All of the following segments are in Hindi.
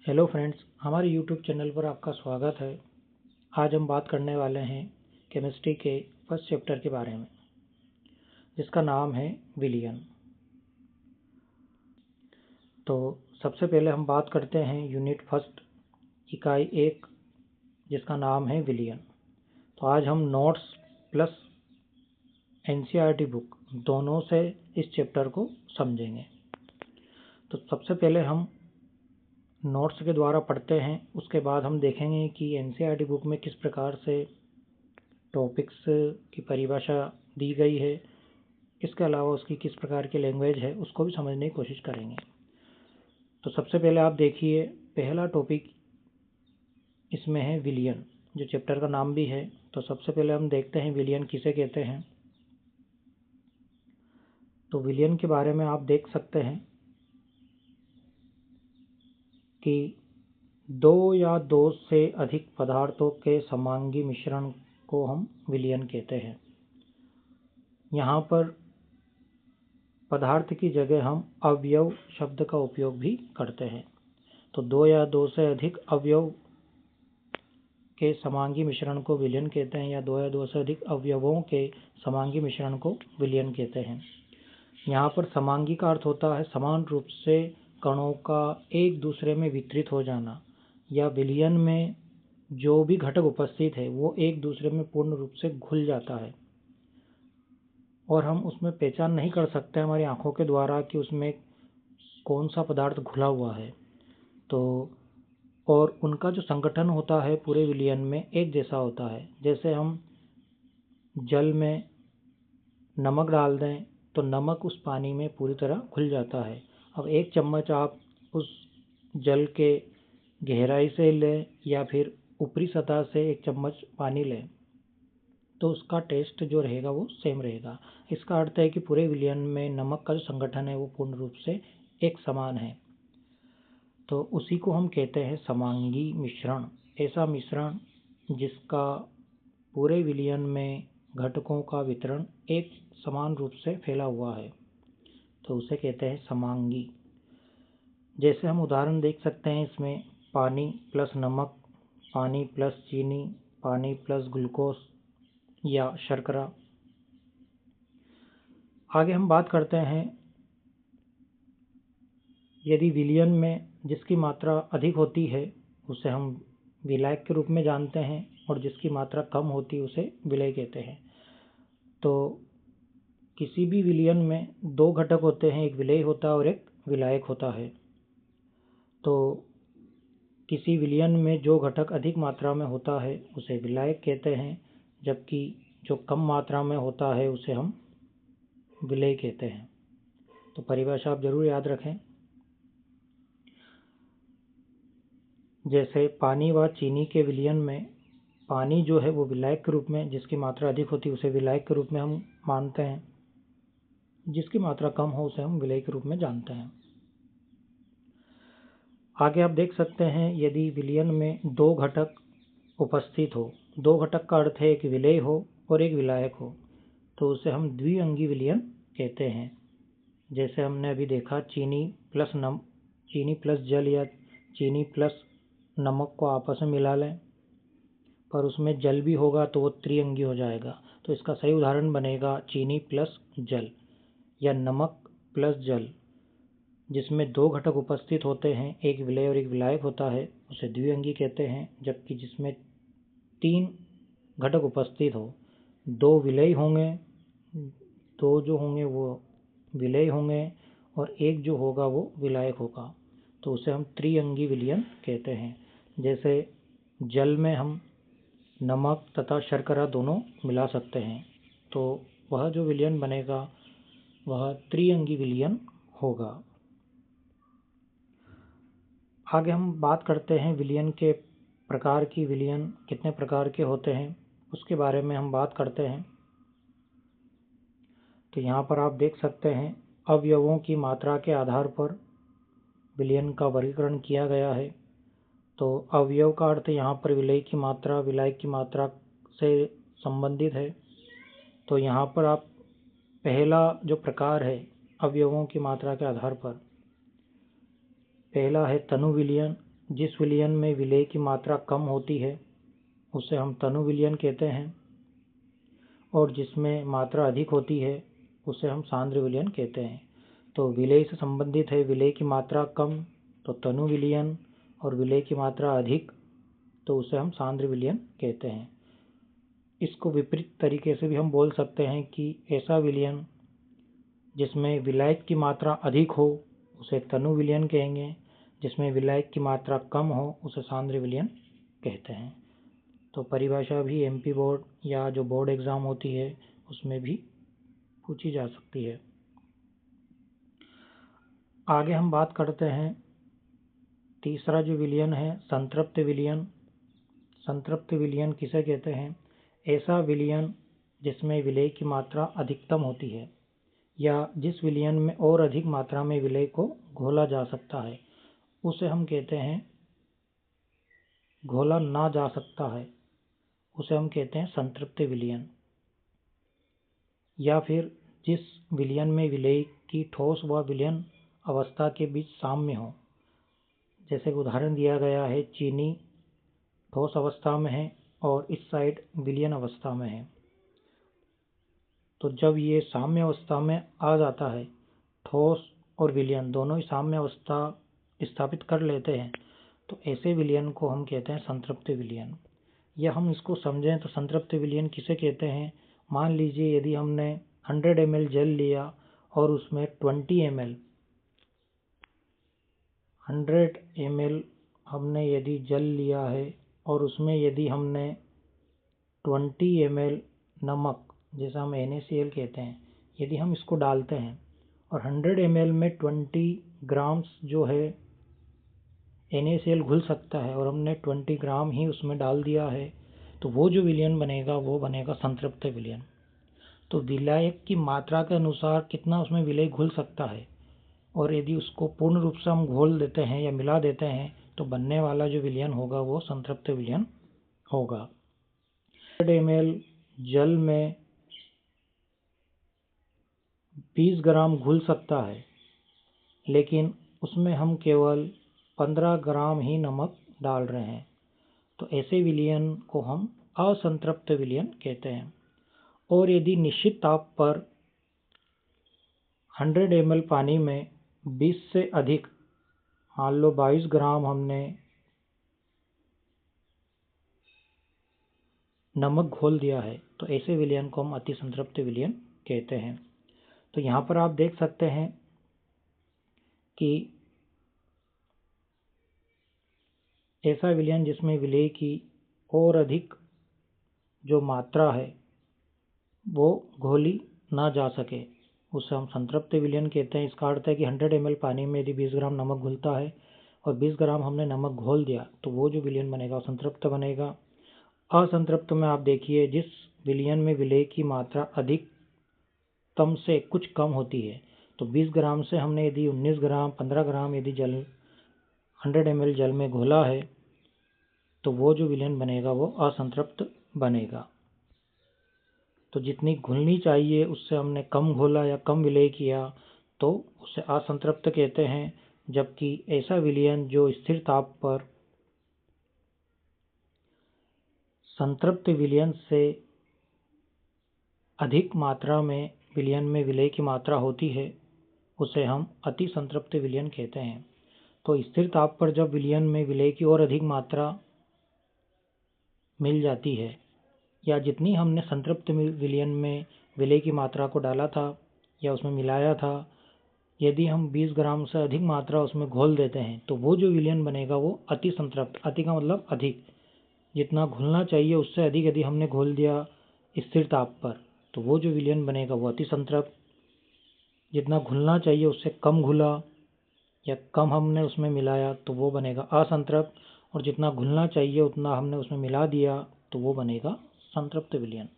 हेलो फ्रेंड्स, हमारे यूट्यूब चैनल पर आपका स्वागत है। आज हम बात करने वाले हैं केमिस्ट्री के फर्स्ट चैप्टर के बारे में, जिसका नाम है विलयन। तो सबसे पहले हम बात करते हैं यूनिट फर्स्ट इकाई 1, जिसका नाम है विलयन। तो आज हम नोट्स प्लस एनसीईआरटी बुक दोनों से इस चैप्टर को समझेंगे। तो सबसे पहले हम नोट्स के द्वारा पढ़ते हैं, उसके बाद हम देखेंगे कि एनसीईआरटी बुक में किस प्रकार से टॉपिक्स की परिभाषा दी गई है। इसके अलावा उसकी किस प्रकार की लैंग्वेज है, उसको भी समझने की कोशिश करेंगे। तो सबसे पहले आप देखिए, पहला टॉपिक इसमें है विलयन, जो चैप्टर का नाम भी है। तो सबसे पहले हम देखते हैं विलयन किसे कहते हैं। तो विलयन के बारे में आप देख सकते हैं कि दो या दो से अधिक पदार्थों के समांगी मिश्रण को हम विलयन कहते हैं। यहाँ पर पदार्थ की जगह हम अवयव शब्द का उपयोग भी करते हैं। तो दो या दो से अधिक अवयव के समांगी मिश्रण को विलयन कहते हैं, या दो या दो से अधिक अवयवों के समांगी मिश्रण को विलयन कहते हैं। यहाँ पर समांगी का अर्थ होता है समान रूप से कणों का एक दूसरे में वितरित हो जाना, या विलयन में जो भी घटक उपस्थित है वो एक दूसरे में पूर्ण रूप से घुल जाता है और हम उसमें पहचान नहीं कर सकते हमारी आंखों के द्वारा कि उसमें कौन सा पदार्थ घुला हुआ है। तो और उनका जो संगठन होता है पूरे विलयन में एक जैसा होता है। जैसे हम जल में नमक डाल दें तो नमक उस पानी में पूरी तरह घुल जाता है। अब एक चम्मच आप उस जल के गहराई से लें या फिर ऊपरी सतह से एक चम्मच पानी लें, तो उसका टेस्ट जो रहेगा वो सेम रहेगा। इसका अर्थ है कि पूरे विलयन में नमक का जो संगठन है वो पूर्ण रूप से एक समान है। तो उसी को हम कहते हैं समांगी मिश्रण। ऐसा मिश्रण जिसका पूरे विलयन में घटकों का वितरण एक समान रूप से फैला हुआ है, तो उसे कहते हैं समांगी। जैसे हम उदाहरण देख सकते हैं इसमें, पानी प्लस नमक, पानी प्लस चीनी, पानी प्लस ग्लूकोज या शर्करा। आगे हम बात करते हैं, यदि विलयन में जिसकी मात्रा अधिक होती है उसे हम विलायक के रूप में जानते हैं, और जिसकी मात्रा कम होती है उसे विलेय कहते हैं। तो किसी भी विलयन में दो घटक होते हैं, एक विलेय होता है और एक विलायक होता है। तो किसी विलयन में जो घटक अधिक मात्रा में होता है उसे विलायक कहते हैं, जबकि जो कम मात्रा में होता है उसे हम विलेय कहते हैं। तो परिभाषा आप जरूर याद रखें। जैसे पानी व चीनी के विलयन में पानी जो है वो विलायक के रूप में, जिसकी मात्रा अधिक होती है उसे विलायक के रूप में हम मानते हैं, जिसकी मात्रा कम हो उसे हम विलेय के रूप में जानते हैं। आगे आप देख सकते हैं, यदि विलयन में दो घटक उपस्थित हो, दो घटक का अर्थ है एक विलेय हो और एक विलायक हो, तो उसे हम द्विअंगी विलयन कहते हैं। जैसे हमने अभी देखा, चीनी प्लस जल या चीनी प्लस नमक को आपस में मिला लें, पर उसमें जल भी होगा तो वो त्रिअंगी हो जाएगा। तो इसका सही उदाहरण बनेगा चीनी प्लस जल या नमक प्लस जल, जिसमें दो घटक उपस्थित होते हैं, एक विलेय और एक विलायक होता है, उसे द्विअंगी कहते हैं। जबकि जिसमें तीन घटक उपस्थित हो, दो विलेय होंगे, दो जो होंगे वो विलेय होंगे और एक जो होगा वो विलायक होगा, तो उसे हम त्रिअंगी विलयन कहते हैं। जैसे जल में हम नमक तथा शर्करा दोनों मिला सकते हैं, तो वह जो विलयन बनेगा वह त्रिअंगी विलयन होगा। आगे हम बात करते हैं विलयन के प्रकार की। विलयन कितने प्रकार के होते हैं उसके बारे में हम बात करते हैं। तो यहाँ पर आप देख सकते हैं, अवयवों की मात्रा के आधार पर विलयन का वर्गीकरण किया गया है। तो अवयव का अर्थ यहाँ पर विलेय की मात्रा, विलायक की मात्रा से संबंधित है। तो यहाँ पर आप पहला जो प्रकार है अवयवों की मात्रा के आधार पर, पहला है तनु विलयन, जिस विलयन में विलेय की मात्रा कम होती है उसे हम तनु विलयन कहते हैं, और जिसमें मात्रा अधिक होती है उसे हम सांद्र विलयन कहते हैं। तो विलेय से संबंधित है विलेय की मात्रा कम तो तनु विलयन, और विलेय की मात्रा अधिक तो उसे हम सांद्र विलयन कहते हैं। इसको विपरीत तरीके से भी हम बोल सकते हैं कि ऐसा विलयन जिसमें विलायक की मात्रा अधिक हो उसे तनु विलयन कहेंगे, जिसमें विलायक की मात्रा कम हो उसे सांद्र विलयन कहते हैं। तो परिभाषा भी एमपी बोर्ड या जो बोर्ड एग्जाम होती है उसमें भी पूछी जा सकती है। आगे हम बात करते हैं तीसरा जो विलयन है संतृप्त विलयन। संतृप्त विलयन किसे कहते हैं? ऐसा विलयन जिसमें विलेय की मात्रा अधिकतम होती है या जिस विलयन में और अधिक मात्रा में विलेय को घोला जा सकता है उसे हम कहते हैं, घोला ना जा सकता है उसे हम कहते हैं संतृप्त विलयन। या फिर जिस विलयन में विलेय की ठोस व विलयन अवस्था के बीच साम्य हो, जैसे कि उदाहरण दिया गया है चीनी ठोस अवस्था में है और इस साइड विलयन अवस्था में है। तो जब ये साम्य अवस्था में आ जाता है, ठोस और विलयन दोनों ही साम्य अवस्था स्थापित कर लेते हैं, तो ऐसे विलयन को हम कहते हैं संतृप्त विलयन। या हम इसको समझें तो संतृप्त विलयन किसे कहते हैं? मान लीजिए यदि हमने 100 ml जल लिया और उसमें 20 ml 100 ml हमने यदि जल लिया है और उसमें यदि हमने 20 ml नमक, जैसा हम NaCl कहते हैं, यदि हम इसको डालते हैं और 100 ml में 20 ग्राम्स जो है NaCl घुल सकता है और हमने 20 ग्राम ही उसमें डाल दिया है, तो वो जो विलयन बनेगा वो बनेगा संतृप्त विलयन। तो विलायक की मात्रा के अनुसार कितना उसमें विलेय घुल सकता है, और यदि उसको पूर्ण रूप से हम घोल देते हैं या मिला देते हैं तो बनने वाला जो विलयन होगा वो संतृप्त विलयन होगा। 100 ml जल में 20 ग्राम घुल सकता है, लेकिन उसमें हम केवल 15 ग्राम ही नमक डाल रहे हैं, तो ऐसे विलयन को हम असंतृप्त विलयन कहते हैं। और यदि निश्चित ताप पर 100 ml पानी में 20 से अधिक, मान लो 22 ग्राम हमने नमक घोल दिया है, तो ऐसे विलयन को हम अति संतृप्त विलयन कहते हैं। तो यहाँ पर आप देख सकते हैं कि ऐसा विलयन जिसमें विलेय की और अधिक जो मात्रा है वो घोली ना जा सके उसे हम संतृप्त विलयन कहते हैं। इसका अर्थ है कि 100 ml पानी में यदि 20 ग्राम नमक घुलता है और 20 ग्राम हमने नमक घोल दिया तो वो जो विलयन बनेगा संतृप्त बनेगा। असंतृप्त में आप देखिए जिस विलयन में विलेय की मात्रा अधिकतम से कुछ कम होती है, तो 20 ग्राम से हमने यदि 19 ग्राम 15 ग्राम यदि जल 100 ml जल में घोला है तो वो जो विलयन बनेगा वो असंतृप्त बनेगा। तो जितनी घुलनी चाहिए उससे हमने कम घोला या कम विलेय किया तो उसे असंतृप्त कहते हैं। जबकि ऐसा विलयन जो स्थिर ताप पर संतृप्त विलयन से अधिक मात्रा में विलयन में विलेय की मात्रा होती है उसे हम अति संतृप्त विलयन कहते हैं। तो स्थिर ताप पर जब विलयन में विलेय की और अधिक मात्रा मिल जाती है या जितनी हमने संतृप्त विलयन में विलेय की मात्रा को डाला था या उसमें मिलाया था, यदि हम 20 ग्राम से अधिक मात्रा उसमें घोल देते हैं तो वो जो विलयन बनेगा वो अति संतृप्त, अति का मतलब अधिक, जितना घुलना चाहिए उससे अधिक यदि हमने घोल दिया स्थिर ताप पर तो वो जो विलयन बनेगा वो अति संतृप्त। जितना घुलना चाहिए उससे कम घुला या कम हमने उसमें मिलाया तो वो बनेगा असंतृप्त, और जितना घुलना चाहिए उतना हमने उसमें मिला दिया तो वो बनेगा संतृप्त विलयन।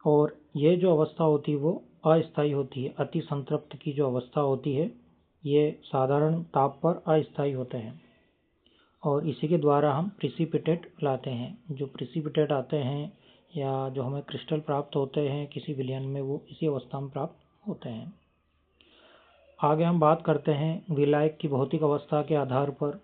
और ये जो अवस्था होती है वो अस्थायी होती है। अति संतृप्त की जो अवस्था होती है ये साधारण ताप पर अस्थायी होते हैं और इसी के द्वारा हम प्रिसिपिटेट लाते हैं। जो प्रिसिपिटेट आते हैं या जो हमें क्रिस्टल प्राप्त होते हैं किसी विलयन में वो इसी अवस्था में प्राप्त होते हैं। आगे हम बात करते हैं विलायक की भौतिक अवस्था के आधार पर।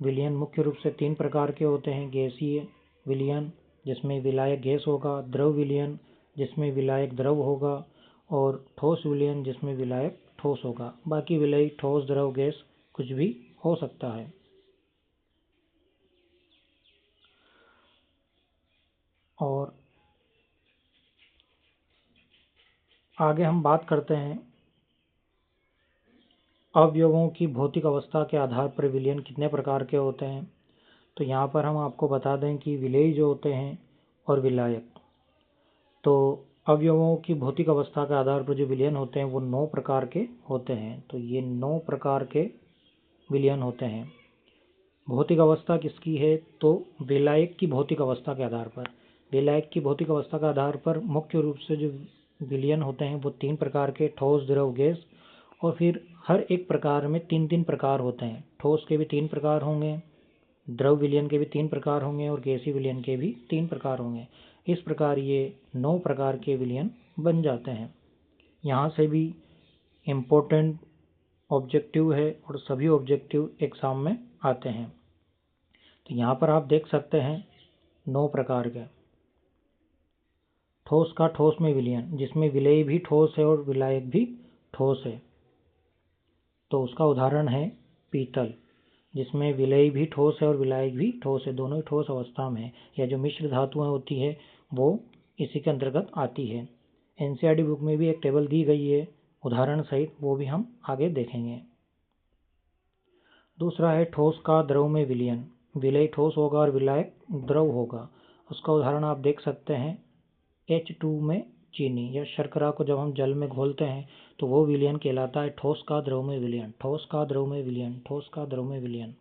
विलयन मुख्य रूप से 3 प्रकार के होते हैं। गैसीय विलयन जिसमें विलायक गैस होगा, द्रव विलयन जिसमें विलायक द्रव होगा, और ठोस विलयन जिसमें विलायक ठोस होगा। बाकी विलयी ठोस, द्रव, गैस कुछ भी हो सकता है। और आगे हम बात करते हैं अवयवों की भौतिक अवस्था के आधार पर विलयन कितने प्रकार के होते हैं। तो यहाँ पर हम आपको बता दें कि विलेयी जो होते हैं और विलायक, तो अवयवों की भौतिक अवस्था के आधार पर जो विलयन होते हैं वो 9 प्रकार के होते हैं। तो ये 9 प्रकार के विलयन होते हैं। भौतिक अवस्था किसकी है, तो विलायक की भौतिक अवस्था के आधार पर। विलायक की भौतिक अवस्था के आधार पर मुख्य रूप से जो विलयन होते हैं वो 3 प्रकार के, ठोस, द्रव, गैस। और फिर हर एक प्रकार में 3-3 प्रकार होते हैं। ठोस के भी 3 प्रकार होंगे, द्रव विलयन के भी 3 प्रकार होंगे, और गैसीय विलयन के भी 3 प्रकार होंगे। इस प्रकार ये 9 प्रकार के विलयन बन जाते हैं। यहाँ से भी इम्पोर्टेंट ऑब्जेक्टिव है और सभी ऑब्जेक्टिव एग्जाम में आते हैं। तो यहाँ पर आप देख सकते हैं 9 प्रकार के। ठोस का ठोस में विलयन जिसमें विलेय भी ठोस है और विलायक भी ठोस है। तो उसका उदाहरण है पीतल, जिसमें विलेय भी ठोस है और विलायक भी ठोस है, दोनों ही ठोस अवस्था में है। या जो मिश्र धातुएं होती है वो इसी के अंतर्गत आती है। एनसीईआरटी बुक में भी एक टेबल दी गई है उदाहरण सहित, वो भी हम आगे देखेंगे। दूसरा है ठोस का द्रव में विलयन। विलेय ठोस होगा और विलायक द्रव होगा। उसका उदाहरण आप देख सकते हैं H2 में चीनी या शर्करा को जब हम जल में घोलते हैं तो वो विलयन कहलाता है ठोस का द्रव में विलयन। ठोस का द्रव में विलयन, ठोस का द्रव में विलयन,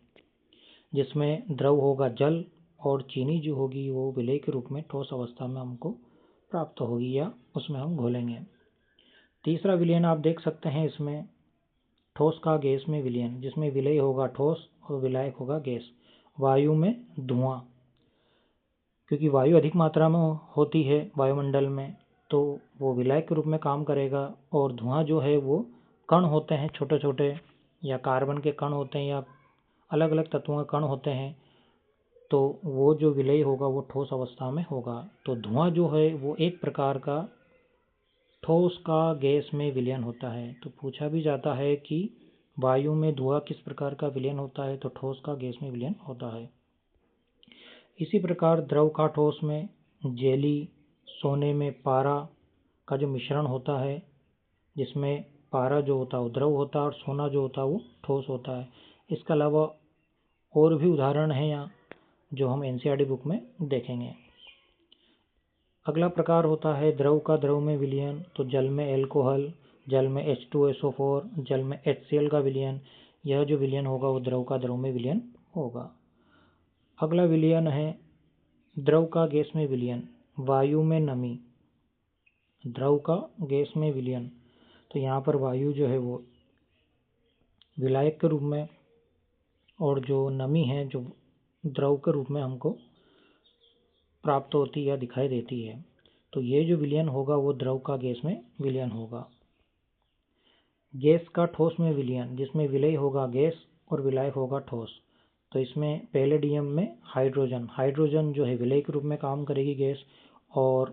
जिसमें द्रव होगा जल और चीनी जो होगी वो विलेय के रूप में ठोस अवस्था में हमको प्राप्त होगी या उसमें हम घोलेंगे। तीसरा विलयन आप देख सकते हैं इसमें ठोस का गैस में विलयन, जिसमें विलेय होगा ठोस और विलायक होगा गैस। वायु में धुआं, क्योंकि वायु अधिक मात्रा में होती है वायुमंडल में, तो वो विलायक के रूप में काम करेगा। और धुआं जो है वो कण होते हैं छोटे छोटे, या कार्बन के कण होते हैं, या अलग अलग तत्वों के कण होते हैं, तो वो जो विलेय होगा वो ठोस अवस्था में होगा। तो धुआं जो है वो एक प्रकार का ठोस का गैस में विलयन होता है। तो पूछा भी जाता है कि वायु में धुआं किस प्रकार का विलयन होता है, तो ठोस का गैस में विलयन होता है। इसी प्रकार द्रव का ठोस में जेली, सोने में पारा का जो मिश्रण होता है, जिसमें पारा जो होता है वो द्रव होता है और सोना जो होता है वो ठोस होता है। इसके अलावा और भी उदाहरण हैं यहाँ जो हम एनसीईआरटी बुक में देखेंगे। अगला प्रकार होता है द्रव का द्रव में विलयन। तो जल में एल्कोहल, जल में H2SO4, जल में HCl का विलयन, यह जो विलयन होगा वो द्रव का द्रव में विलयन होगा। अगला विलयन है द्रव का गैस में विलयन। वायु में नमी, द्रव का गैस में विलयन। तो यहाँ पर वायु जो है वो विलायक के रूप में, और जो नमी है जो द्रव के रूप में हमको प्राप्त होती है या दिखाई देती है। तो ये जो विलयन होगा वो द्रव का गैस में विलयन होगा। गैस का ठोस में विलयन, जिसमें विलेय होगा गैस और विलायक होगा ठोस। तो इसमें पैलेडियम में हाइड्रोजन जो है विलेय के रूप में काम करेगी गैस, और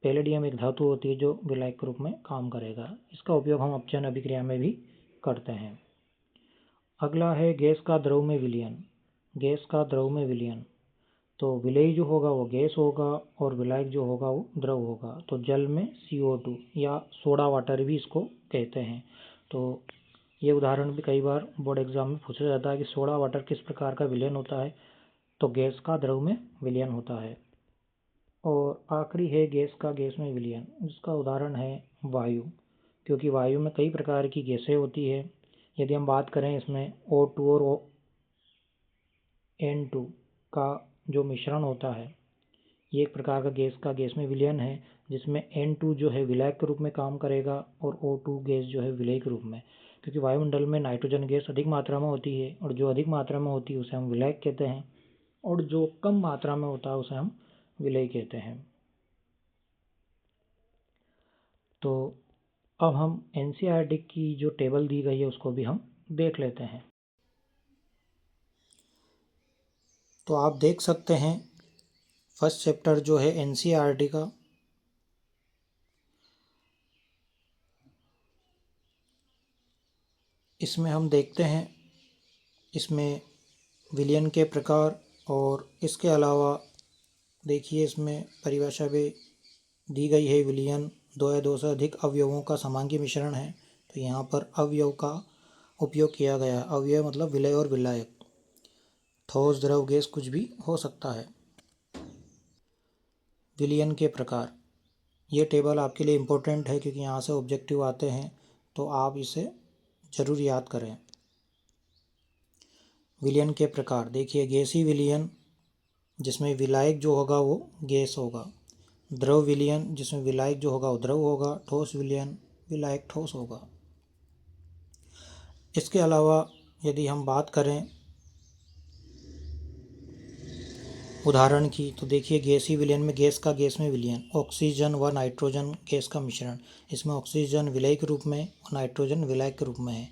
पैलेडियम एक धातु होती है जो विलायक के रूप में काम करेगा। इसका उपयोग हम अपचयन अभिक्रिया में भी करते हैं। अगला है गैस का द्रव में विलयन। गैस का द्रव में विलयन, तो विलेय जो होगा वो गैस होगा और विलायक जो होगा वो द्रव होगा। तो जल में CO2 या सोडा वाटर भी इसको कहते हैं। तो ये उदाहरण भी कई बार बोर्ड एग्जाम में पूछा जाता है कि सोडा वाटर किस प्रकार का विलयन होता है, तो गैस का द्रव में विलयन होता है। और आखिरी है गैस का गैस में विलयन, जिसका उदाहरण है वायु, क्योंकि वायु में कई प्रकार की गैसें होती है। यदि हम बात करें इसमें O2 और N2 का जो मिश्रण होता है, ये एक प्रकार का गैस में विलयन है, जिसमें N2 जो है विलायक के रूप में काम करेगा और O2 गैस जो है विलेय के रूप में। क्योंकि वायुमंडल में नाइट्रोजन गैस अधिक मात्रा में होती है, और जो अधिक मात्रा में होती है उसे हम विलायक कहते हैं, और जो कम मात्रा में होता है उसे हम विलेय कहते हैं। तो अब हम एनसीईआरटी की जो टेबल दी गई है उसको भी हम देख लेते हैं। तो आप देख सकते हैं फर्स्ट चैप्टर जो है एनसीईआरटी का, इसमें हम देखते हैं इसमें विलयन के प्रकार, और इसके अलावा देखिए इसमें परिभाषा भी दी गई है। विलयन दो या दो से अधिक अवयवों का समांगी मिश्रण है। तो यहाँ पर अवयव का उपयोग किया गया है। अवयव मतलब विलय और विलायक, ठोस द्रव गैस कुछ भी हो सकता है। विलयन के प्रकार, ये टेबल आपके लिए इम्पोर्टेंट है क्योंकि यहाँ से ऑब्जेक्टिव आते हैं, तो आप इसे ज़रूर याद करें। विलयन के प्रकार देखिए, गैसीय विलयन जिसमें विलायक जो होगा वो गैस होगा। द्रव विलयन जिसमें विलायक जो होगा वो द्रव होगा। ठोस विलयन विलायक ठोस होगा। इसके अलावा यदि हम बात करें उदाहरण की, तो देखिए गैसीय विलयन में गैस का गैस में विलयन, ऑक्सीजन व नाइट्रोजन गैस का मिश्रण। इसमें ऑक्सीजन विलय के रूप में और नाइट्रोजन विलायक के रूप में है।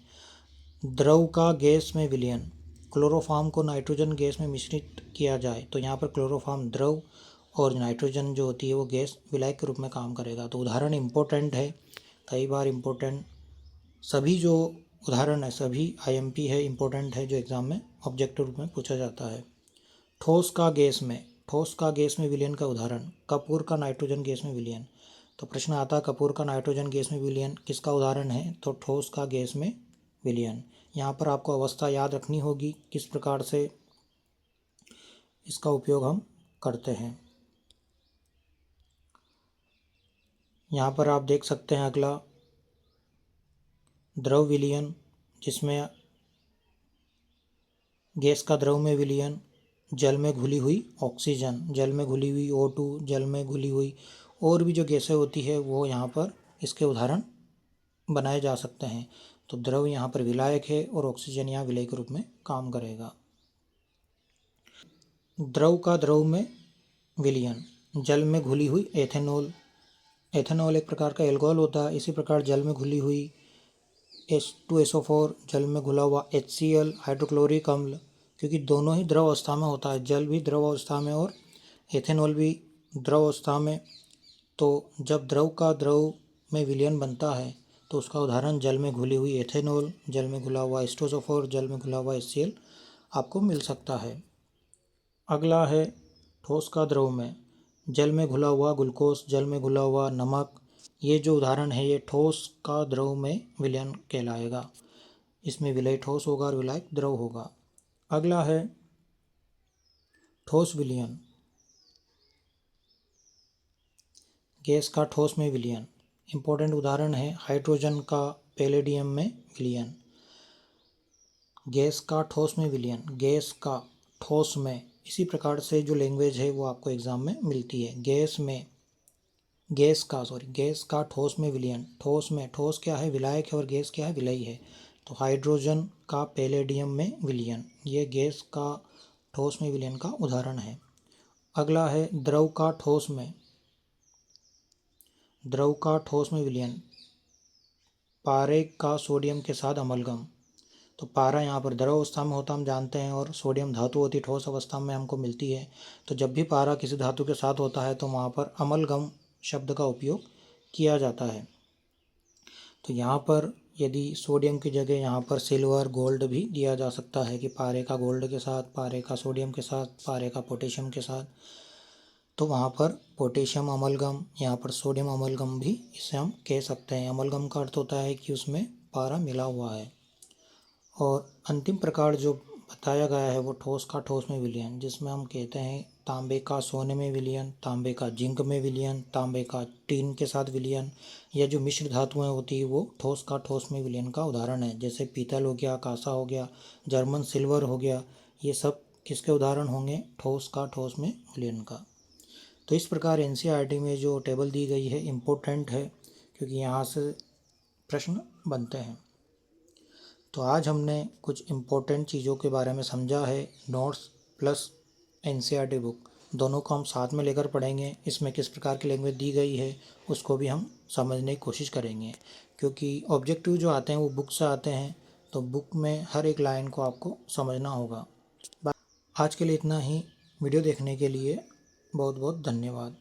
द्रव का गैस में विलयन, क्लोरोफॉर्म को नाइट्रोजन गैस में मिश्रित किया जाए तो यहाँ पर क्लोरोफॉर्म द्रव और नाइट्रोजन जो होती है वो गैस विलायक के रूप में काम करेगा। तो उदाहरण इम्पोर्टेंट है, कई बार इम्पोर्टेंट, सभी जो उदाहरण है सभी आईएमपी है, इम्पोर्टेंट है, जो एग्ज़ाम में ऑब्जेक्टिव रूप में पूछा जाता है। ठोस का गैस में, ठोस का गैस में विलयन का उदाहरण, कपूर का नाइट्रोजन गैस में विलयन। तो प्रश्न आता है कपूर का नाइट्रोजन गैस में विलयन किसका उदाहरण है, तो ठोस का गैस में विलयन। यहाँ पर आपको अवस्था याद रखनी होगी किस प्रकार से इसका उपयोग हम करते हैं। यहाँ पर आप देख सकते हैं अगला द्रव विलयन, जिसमें गैस का द्रव में विलयन, जल में घुली हुई ऑक्सीजन, जल में घुली हुई O2, जल में घुली हुई और भी जो गैसें होती है वो यहाँ पर इसके उदाहरण बनाए जा सकते हैं। तो द्रव यहाँ पर विलायक है और ऑक्सीजन यहाँ विलय के रूप में काम करेगा। द्रव का द्रव में विलयन, जल में घुली हुई एथेनॉल, एथेनॉल एक प्रकार का एल्कोहल होता है। इसी प्रकार जल में घुली हुई H2SO4, जल में घुला हुआ HCl हाइड्रोक्लोरिक अम्ल, क्योंकि दोनों ही द्रव अवस्था में होता है, जल भी द्रव अवस्था में और एथेनॉल भी द्रव अवस्था में। तो जब द्रव का द्रव में विलयन बनता है तो उसका उदाहरण जल में घुली हुई एथेनॉल, जल में घुला हुआ H2SO4, जल में घुला हुआ HCl आपको मिल सकता है। अगला है ठोस का द्रव में, जल में घुला हुआ ग्लूकोज, जल में घुला हुआ नमक। ये जो उदाहरण है ये ठोस का द्रव में विलयन कहलाएगा। इसमें विलय ठोस होगा और विलायक द्रव होगा। अगला है ठोस विलयन, गैस का ठोस में विलयन। इम्पोर्टेंट उदाहरण है हाइड्रोजन का पैलेडियम में विलयन। गैस का ठोस में विलयन, गैस का ठोस में, इसी प्रकार से जो लैंग्वेज है वो आपको एग्जाम में मिलती है। गैस का ठोस में विलयन, ठोस में, ठोस क्या है विलायक है और गैस क्या है विलयी है। तो हाइड्रोजन का पैलेडियम में विलयन, ये गैस का ठोस में विलयन का उदाहरण है। अगला है द्रव का ठोस में, द्रव का ठोस में विलयन, पारे का सोडियम के साथ अमलगम। तो पारा यहाँ पर द्रव अवस्था में होता हम जानते हैं, और सोडियम धातु होती है ठोस अवस्था में हमको मिलती है। तो जब भी पारा किसी धातु के साथ होता है तो वहाँ पर अमलगम शब्द का उपयोग किया जाता है। तो यहाँ पर यदि सोडियम की जगह यहाँ पर सिल्वर गोल्ड भी दिया जा सकता है कि पारे का गोल्ड के साथ, पारे का सोडियम के साथ, पारे का पोटेशियम के साथ। तो वहाँ पर पोटेशियम अमलगम, यहाँ पर सोडियम अमलगम भी इसे हम कह सकते हैं। अमलगम का अर्थ होता है कि उसमें पारा मिला हुआ है। और अंतिम प्रकार जो बताया गया है वो ठोस का ठोस में विलयन, जिसमें हम कहते हैं तांबे का सोने में विलयन, तांबे का जिंक में विलयन, तांबे का टीन के साथ विलयन। यह जो मिश्र धातुएं होती है वो ठोस का ठोस में विलयन का उदाहरण है। जैसे पीतल हो गया, कांसा हो गया, जर्मन सिल्वर हो गया, ये सब किसके उदाहरण होंगे, ठोस का ठोस में विलयन का। तो इस प्रकार एनसीईआरटी में जो टेबल दी गई है इम्पोर्टेंट है क्योंकि यहाँ से प्रश्न बनते हैं। तो आज हमने कुछ इम्पोर्टेंट चीज़ों के बारे में समझा है, नोट्स प्लस एनसीईआरटी बुक। दोनों को हम साथ में लेकर पढ़ेंगे। इसमें किस प्रकार की लैंग्वेज दी गई है उसको भी हम समझने की कोशिश करेंगे, क्योंकि ऑब्जेक्टिव जो आते हैं वो बुक से आते हैं, तो बुक में हर एक लाइन को आपको समझना होगा। आज के लिए इतना ही। वीडियो देखने के लिए बहुत बहुत धन्यवाद।